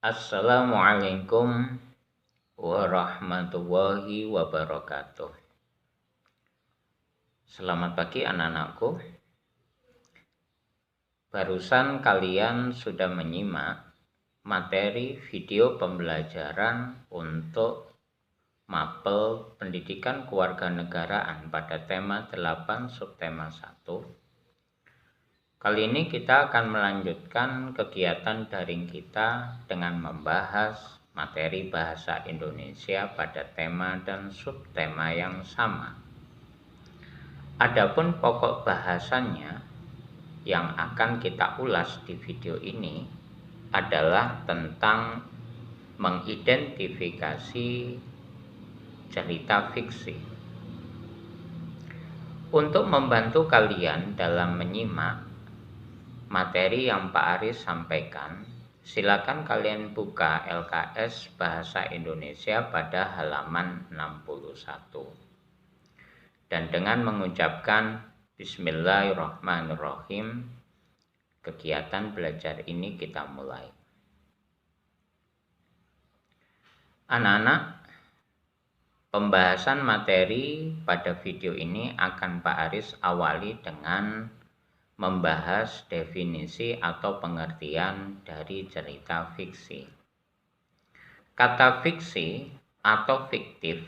Assalamualaikum warahmatullahi wabarakatuh. Selamat pagi anak-anakku. Barusan kalian sudah menyimak materi video pembelajaran untuk mapel pendidikan kewarganegaraan pada tema 8 subtema 1. Kali ini kita akan melanjutkan kegiatan daring kita dengan membahas materi bahasa Indonesia pada tema dan subtema yang sama. Adapun pokok bahasannya yang akan kita ulas di video ini adalah tentang mengidentifikasi cerita fiksi. Untuk membantu kalian dalam menyimak materi yang Pak Aris sampaikan, silakan kalian buka LKS Bahasa Indonesia pada halaman 61. Dan dengan mengucapkan Bismillahirrahmanirrahim, kegiatan belajar ini kita mulai. Anak-anak, pembahasan materi pada video ini akan Pak Aris awali dengan membahas definisi atau pengertian dari cerita fiksi. Kata fiksi atau fiktif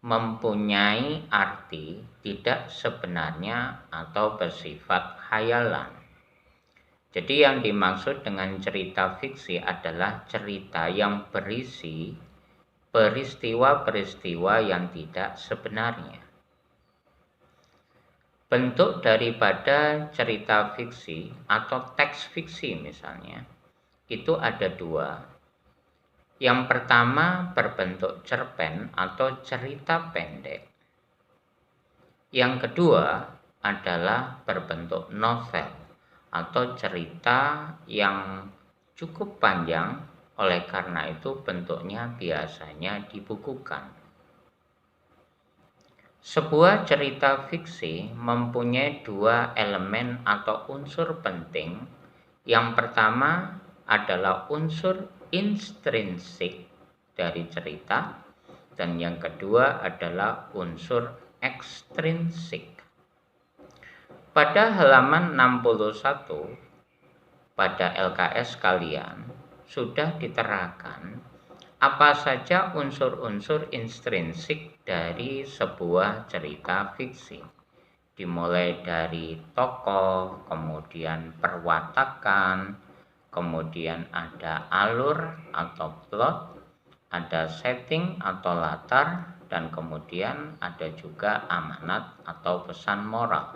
mempunyai arti tidak sebenarnya atau bersifat khayalan. Jadi yang dimaksud dengan cerita fiksi adalah cerita yang berisi peristiwa-peristiwa yang tidak sebenarnya. Bentuk daripada cerita fiksi atau teks fiksi misalnya, itu ada dua. Yang pertama berbentuk cerpen atau cerita pendek. Yang kedua adalah berbentuk novel atau cerita yang cukup panjang, oleh karena itu bentuknya biasanya dibukukan. Sebuah cerita fiksi mempunyai dua elemen atau unsur penting. Yang pertama adalah unsur intrinsik dari cerita, dan yang kedua adalah unsur ekstrinsik. Pada halaman 61 pada LKS kalian sudah diterangkan apa saja unsur-unsur intrinsik dari sebuah cerita fiksi. Dimulai dari tokoh, kemudian perwatakan, kemudian ada alur atau plot, ada setting atau latar, dan kemudian ada juga amanat atau pesan moral.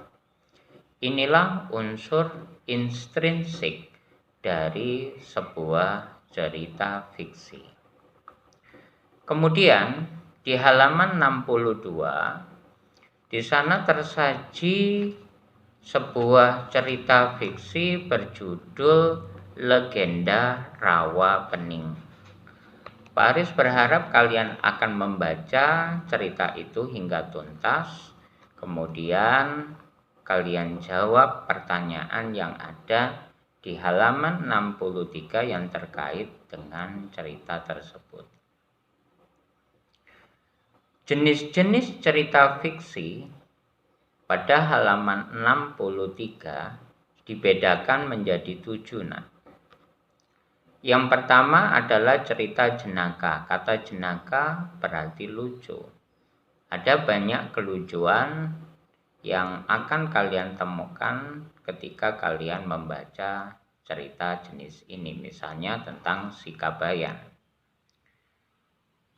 Inilah unsur intrinsik dari sebuah cerita fiksi. Kemudian di halaman 62, di sana tersaji sebuah cerita fiksi berjudul Legenda Rawa Pening. Pak Aris berharap kalian akan membaca cerita itu hingga tuntas, kemudian kalian jawab pertanyaan yang ada di halaman 63 yang terkait dengan cerita tersebut. Jenis-jenis cerita fiksi pada halaman 63 dibedakan menjadi 7. Yang pertama adalah cerita jenaka. Kata jenaka berarti lucu. Ada banyak kelucuan yang akan kalian temukan ketika kalian membaca cerita jenis ini, misalnya tentang si Kabayan.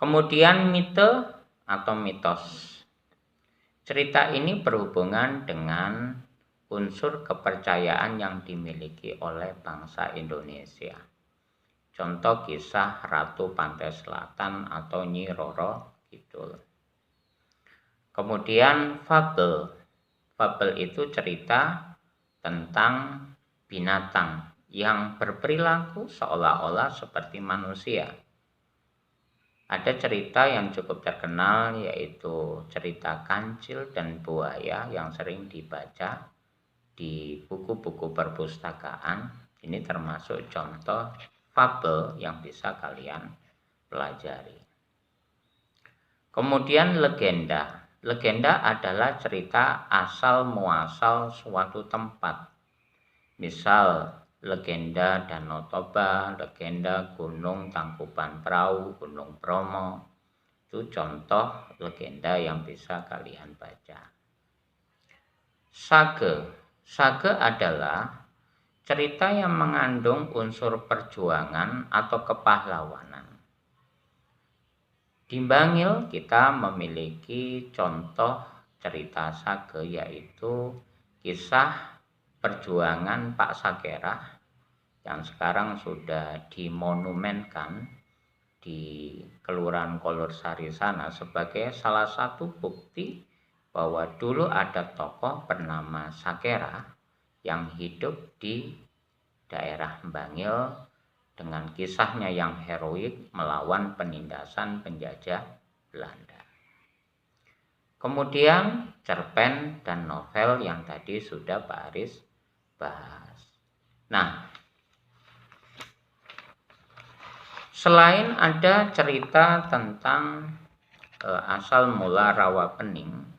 Kemudian mite atau mitos. Cerita ini berhubungan dengan unsur kepercayaan yang dimiliki oleh bangsa Indonesia. Contoh kisah Ratu Pantai Selatan atau Nyi Roro Kidul. Kemudian fabel. Fabel itu cerita tentang binatang yang berperilaku seolah-olah seperti manusia. Ada cerita yang cukup terkenal yaitu cerita Kancil dan Buaya yang sering dibaca di buku-buku perpustakaan. Ini termasuk contoh fabel yang bisa kalian pelajari. Kemudian legenda. Legenda adalah cerita asal muasal suatu tempat. Misal legenda Danau Toba, legenda Gunung Tangkuban Perahu, Gunung Bromo. Itu contoh legenda yang bisa kalian baca. Sage. Sage adalah cerita yang mengandung unsur perjuangan atau kepahlawanan. Di Bangil kita memiliki contoh cerita sage, yaitu kisah perjuangan Pak Sakerah yang sekarang sudah dimonumenkan di Kelurahan Kolorsari sana sebagai salah satu bukti bahwa dulu ada tokoh bernama Sakerah yang hidup di daerah Bangil dengan kisahnya yang heroik melawan penindasan penjajah Belanda. Kemudian cerpen dan novel yang tadi sudah Pak Aris bahas. Nah, selain ada cerita tentang asal mula Rawapening,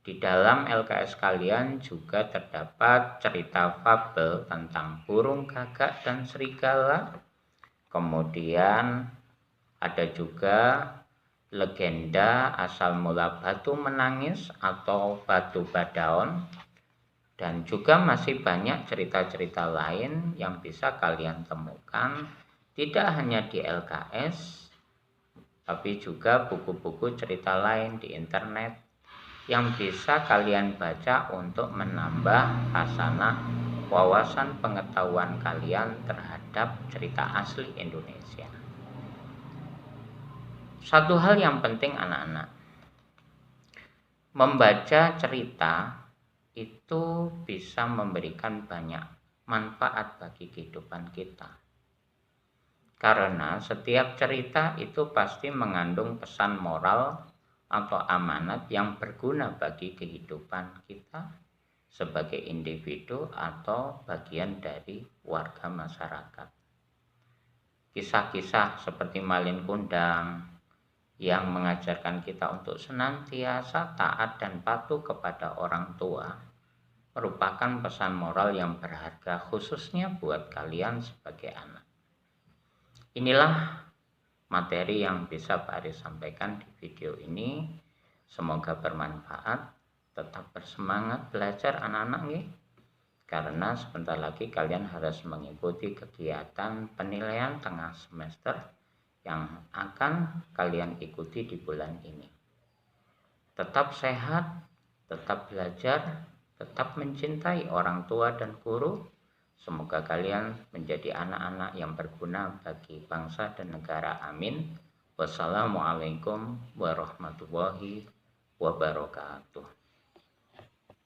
di dalam LKS kalian juga terdapat cerita fabel tentang burung gagak dan serigala. Kemudian ada juga legenda asal mula batu menangis atau batu badaon. Dan juga masih banyak cerita-cerita lain yang bisa kalian temukan tidak hanya di LKS, tapi juga buku-buku cerita lain di internet yang bisa kalian baca untuk menambah hasanah wawasan pengetahuan kalian terhadap cerita asli Indonesia. Satu hal yang penting anak-anak, membaca cerita itu bisa memberikan banyak manfaat bagi kehidupan kita. Karena setiap cerita itu pasti mengandung pesan moral atau amanat yang berguna bagi kehidupan kita sebagai individu atau bagian dari warga masyarakat. Kisah-kisah seperti Malin Kundang yang mengajarkan kita untuk senantiasa taat dan patuh kepada orang tua merupakan pesan moral yang berharga khususnya buat kalian sebagai anak. Inilah materi yang bisa Pak Aris sampaikan di video ini. Semoga bermanfaat. Tetap bersemangat belajar anak-anak nih. Karena sebentar lagi kalian harus mengikuti kegiatan penilaian tengah semester yang akan kalian ikuti di bulan ini. Tetap sehat, tetap belajar, tetap mencintai orang tua dan guru. Semoga kalian menjadi anak-anak yang berguna bagi bangsa dan negara. Amin. Wassalamualaikum warahmatullahi wabarakatuh.